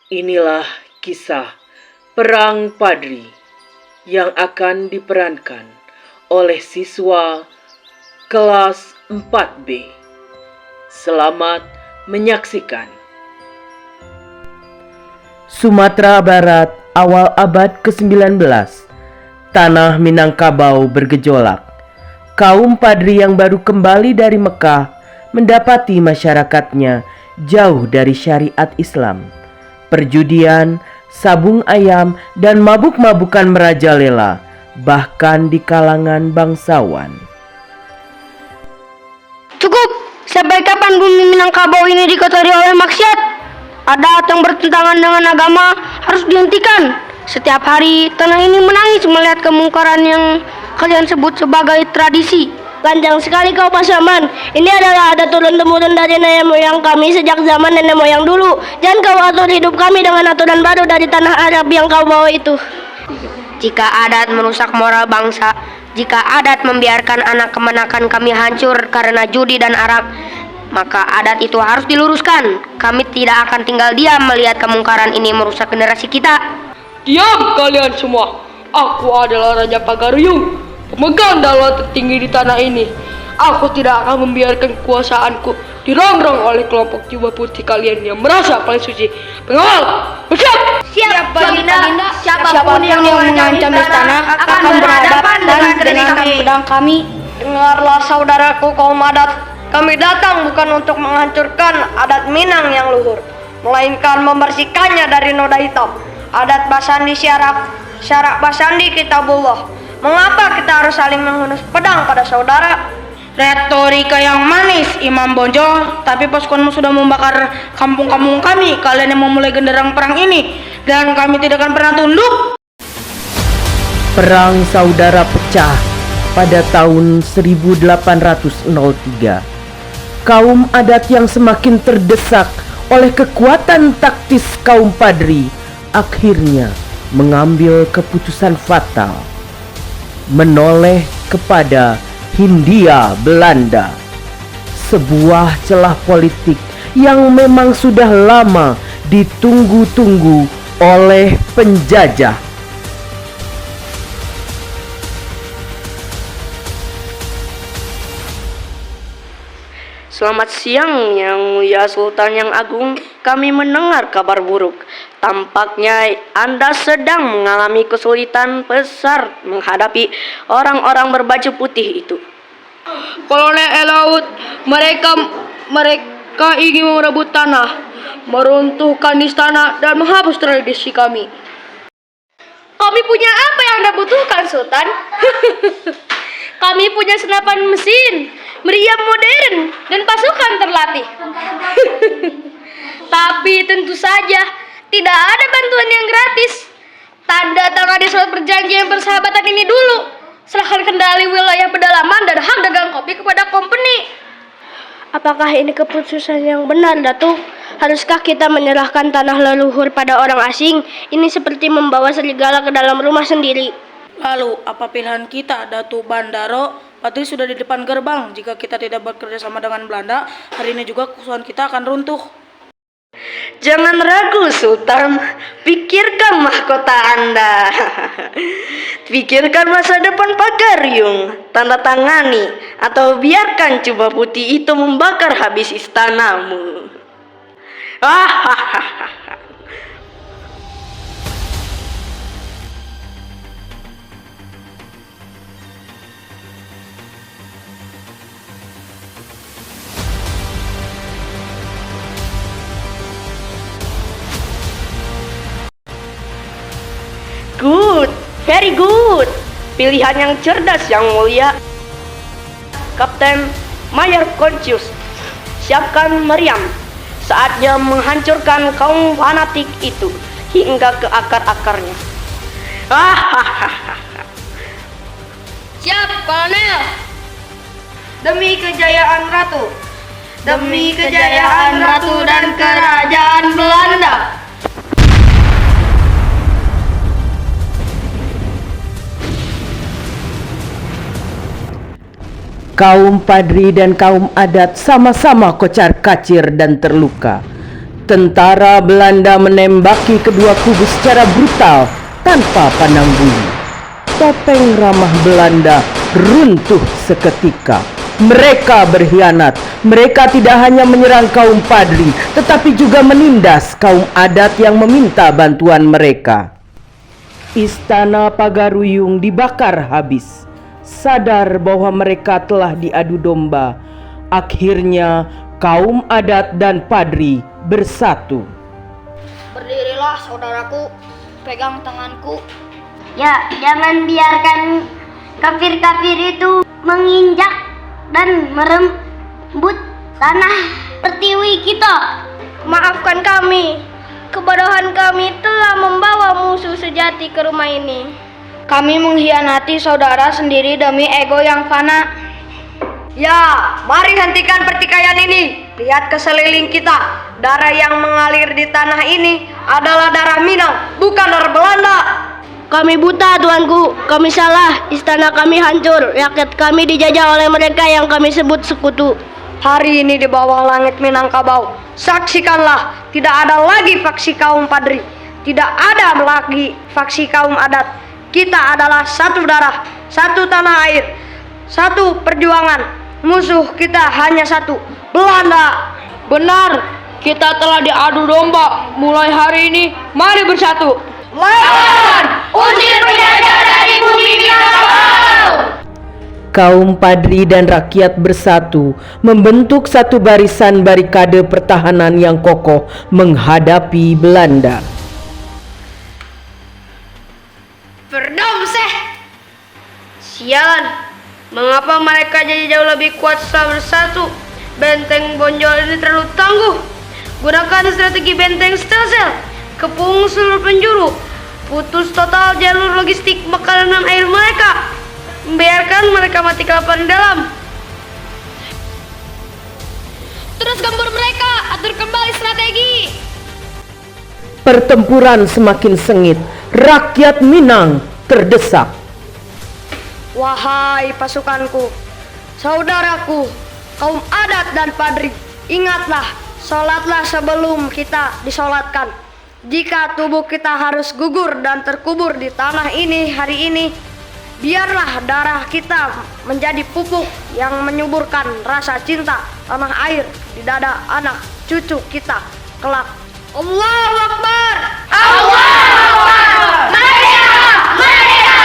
Inilah kisah Perang Padri yang akan diperankan oleh siswa kelas 4B. Selamat menyaksikan. Sumatera Barat awal abad ke-19. Tanah Minangkabau bergejolak. Kaum Padri yang baru kembali dari Mekah mendapati masyarakatnya jauh dari syariat Islam. Perjudian, sabung ayam, dan mabuk-mabukan merajalela, bahkan di kalangan bangsawan. Cukup! Sampai kapan bumi Minangkabau ini dikotori oleh maksiat? Adat yang bertentangan dengan agama harus dihentikan. Setiap hari tanah ini menangis melihat kemungkaran yang kalian sebut sebagai tradisi. Panjang sekali kau Pasaman. Ini adalah adat turun-temurun dari nenek moyang kami sejak zaman nenek moyang dulu. Jangan kau atur hidup kami dengan aturan baru dari tanah Arab yang kau bawa itu. Jika adat merusak moral bangsa, jika adat membiarkan anak kemenakan kami hancur karena judi dan arak, maka adat itu harus diluruskan. Kami tidak akan tinggal diam melihat kemungkaran ini merusak generasi kita. Diam kalian semua. Aku adalah Raja Pagaruyung, pemegang daulat tertinggi di tanah ini. Aku tidak akan membiarkan kekuasaanku dirongrong oleh kelompok jubah putih kalian yang merasa paling suci. Pengawal, bersiap! Siap, Baginda. Siapapun yang mengancam istana akan berhadapan dengan pedang kami. Dengarlah saudaraku kaum adat. Kami datang bukan untuk menghancurkan adat Minang yang luhur, melainkan membersihkannya dari noda hitam. Adat Basandi syarak Basandi Kitabullah. Mengapa kita harus saling menghunus pedang pada saudara? Retorika yang manis, Imam Bonjo. Tapi pasukanmu sudah membakar kampung-kampung kami. Kalian yang memulai genderang perang ini, dan kami tidak akan pernah tunduk. Perang saudara pecah pada tahun 1803. Kaum adat yang semakin terdesak oleh kekuatan taktis kaum Padri akhirnya mengambil keputusan fatal, menoleh kepada Hindia Belanda, sebuah celah politik yang memang sudah lama ditunggu-tunggu oleh penjajah. Selamat siang, Yang Mulia Sultan yang Agung. Kami mendengar kabar buruk. Tampaknya Anda sedang mengalami kesulitan besar menghadapi orang-orang berbaju putih itu. Kolonel Elaut, mereka ingin merebut tanah, meruntuhkan istana, dan menghapus tradisi kami. Kami punya apa yang Anda butuhkan, Sultan? Kami punya senapan mesin, meriam modern, dan pasukan terlatih. Tapi tentu saja tidak ada bantuan yang gratis. Tanda tangani surat perjanjian persahabatan ini dulu. Serahkan kendali wilayah pedalaman dan hak dagang kopi kepada company. Apakah ini keputusan yang benar, Datuk? Haruskah kita menyerahkan tanah leluhur pada orang asing? Ini seperti membawa serigala ke dalam rumah sendiri. Lalu, apa pilihan kita, Datuk Bandaro? Padri sudah di depan gerbang. Jika kita tidak bekerja sama dengan Belanda, hari ini juga kekuasaan kita akan runtuh. Jangan ragu, Sultan. Pikirkan mahkota Anda. Pikirkan masa depan Pagaruyung. Tanda tangani atau biarkan jubah putih itu membakar habis istanamu. Good, very good. Pilihan yang cerdas, Yang Mulia. Kapten Mayor Contius, siapkan meriam. Saatnya menghancurkan kaum fanatik itu hingga ke akar-akarnya. Siap, Kolonel. Demi kejayaan Ratu. Demi kejayaan Ratu dan Kerajaan Belanda. Kaum Padri dan kaum adat sama-sama kocar-kacir dan terluka. Tentara Belanda menembaki kedua kubu secara brutal tanpa pandang bulu. Topeng ramah Belanda runtuh seketika. Mereka berkhianat. Mereka tidak hanya menyerang kaum Padri, tetapi juga menindas kaum adat yang meminta bantuan mereka. Istana Pagaruyung dibakar habis. Sadar bahwa mereka telah diadu domba, akhirnya kaum adat dan Padri bersatu. Berdirilah saudaraku, pegang tanganku. Ya, jangan biarkan kafir-kafir itu menginjak dan merembut tanah pertiwi kita. Maafkan kami, kebodohan kami telah membawa musuh sejati ke rumah ini. Kami mengkhianati saudara sendiri demi ego yang fana. Ya, mari hentikan pertikaian ini. Lihat ke sekeliling kita. Darah yang mengalir di tanah ini adalah darah Minang, bukan darah Belanda. Kami buta, tuanku. Kami salah. Istana kami hancur. Rakyat kami dijajah oleh mereka yang kami sebut sekutu. Hari ini di bawah langit Minangkabau, saksikanlah, tidak ada lagi faksi kaum Padri, tidak ada lagi faksi kaum adat. Kita adalah satu darah, satu tanah air, satu perjuangan. Musuh kita hanya satu, Belanda. Benar, kita telah diadu domba. Mulai hari ini, mari bersatu. Lawan! Usir penjajah dari bumi Minangkabau! Kaum Padri dan rakyat bersatu membentuk satu barisan barikade pertahanan yang kokoh menghadapi Belanda. Verdomseh! Sialan, mengapa mereka jadi jauh lebih kuat setelah bersatu? Benteng Bonjol ini terlalu tangguh. Gunakan strategi benteng stelsel, kepung seluruh penjuru, putus total jalur logistik makanan dan air mereka, biarkan mereka mati kelaparan di dalam. Terus gempur mereka, atur kembali strategi. Pertempuran semakin sengit, rakyat Minang terdesak. Wahai pasukanku, saudaraku, kaum adat dan Padri, ingatlah, sholatlah sebelum kita disolatkan. Jika tubuh kita harus gugur dan terkubur di tanah ini hari ini, biarlah darah kita menjadi pupuk yang menyuburkan rasa cinta tanah air di dada anak cucu kita kelak. Allahu Akbar! Allahu Akbar! Merdeka! Merdeka!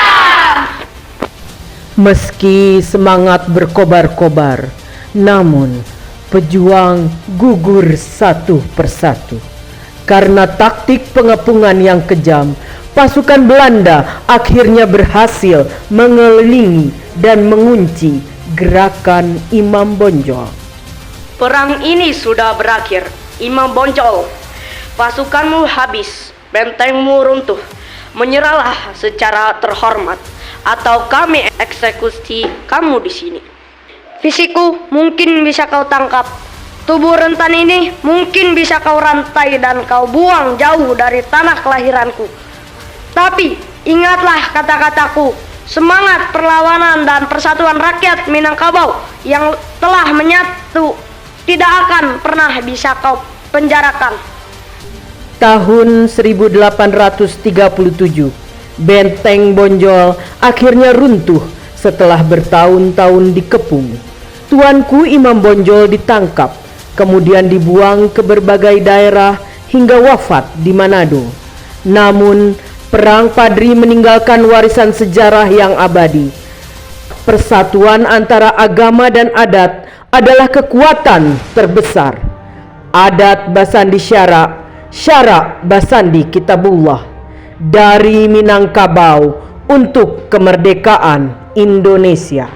Meski semangat berkobar-kobar, namun pejuang gugur satu persatu. Karena taktik pengepungan yang kejam, pasukan Belanda akhirnya berhasil mengelilingi dan mengunci gerakan Imam Bonjol. Perang ini sudah berakhir, Imam Bonjol. Pasukanmu habis, bentengmu runtuh. Menyerahlah secara terhormat, atau kami eksekusi kamu di sini. Fisikku mungkin bisa kau tangkap, tubuh rentan ini mungkin bisa kau rantai dan kau buang jauh dari tanah kelahiranku. Tapi ingatlah kata-kataku, semangat perlawanan dan persatuan rakyat Minangkabau yang telah menyatu tidak akan pernah bisa kau penjarakan. Tahun 1837, Benteng Bonjol akhirnya runtuh setelah bertahun-tahun dikepung. Tuanku Imam Bonjol ditangkap, kemudian dibuang ke berbagai daerah hingga wafat di Manado. Namun, Perang Padri meninggalkan warisan sejarah yang abadi. Persatuan antara agama dan adat adalah kekuatan terbesar. Adat Basandi Syara, Syara Basandi Kitabullah. Dari Minangkabau untuk kemerdekaan Indonesia.